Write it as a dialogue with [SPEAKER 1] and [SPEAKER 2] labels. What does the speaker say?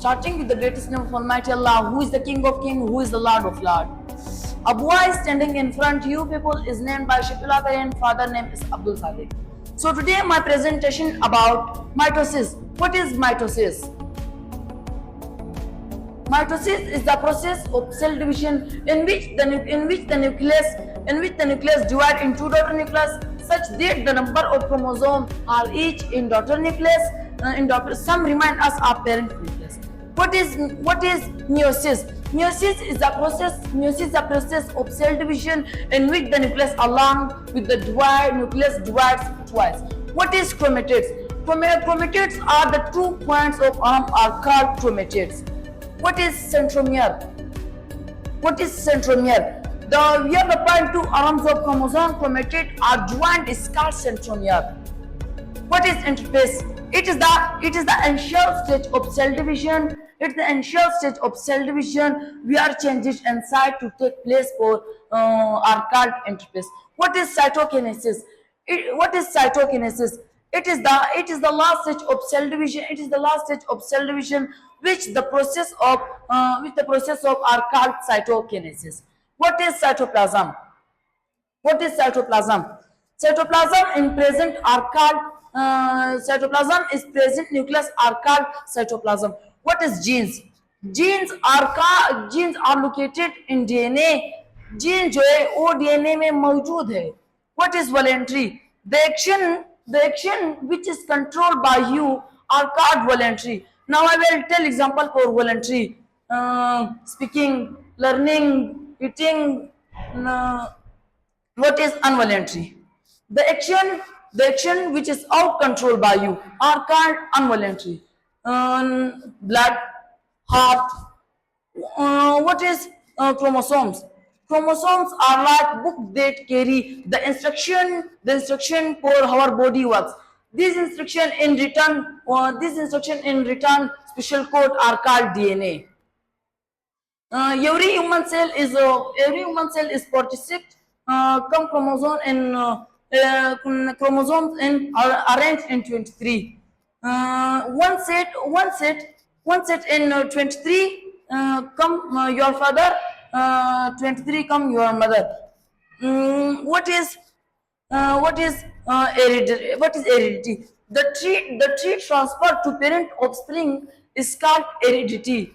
[SPEAKER 1] starting with the greatest name of Almighty Allah, who is the King of Kings, who is the Lord of Lords. A boy standing in front of you people is named by Shifullah Karim, father name is Abdul Sadiq. So today my presentation about mitosis. What is mitosis? Mitosis is the process of cell division in which the nucleus divide into daughter nucleus such that the number of chromosomes are each in daughter nucleus. Some remind us of parent nucleus. What is meiosis? Meiosis is the process of cell division in which the nucleus along with the nucleus divides twice. What is chromatids? Chromatids are the 2 points of arm are called chromatids. What is centromere? Where the point 2 arms of chromosome chromatid are joined is called centromere. What is interphase? It is the initial stage of cell division. It's the initial stage of cell division where changes inside to take place are called interphase. What is cytokinesis? It is the last stage of cell division. It is the last stage of cell division which the process of are called cytokinesis. What is cytoplasm? Cytoplasm in present are called cytoplasm is present nucleus are called cytoplasm. What is genes? Genes are located in DNA. Gene जो है वो DNA में मौजूद है. What is voluntary? The action which is controlled by you are called voluntary. Now I will tell example for voluntary. Speaking, learning, eating. What is involuntary? The action which is out control by you are called involuntary. Blood, heart. What is chromosomes? Chromosomes are like book that carry the instruction for our body works. This instruction in return special code are called DNA. Every human cell is 46 chromosomes arranged in 23. One set in 23 come your father. 23 come your mother. What is heredity? The trait transferred to parent offspring is called heredity.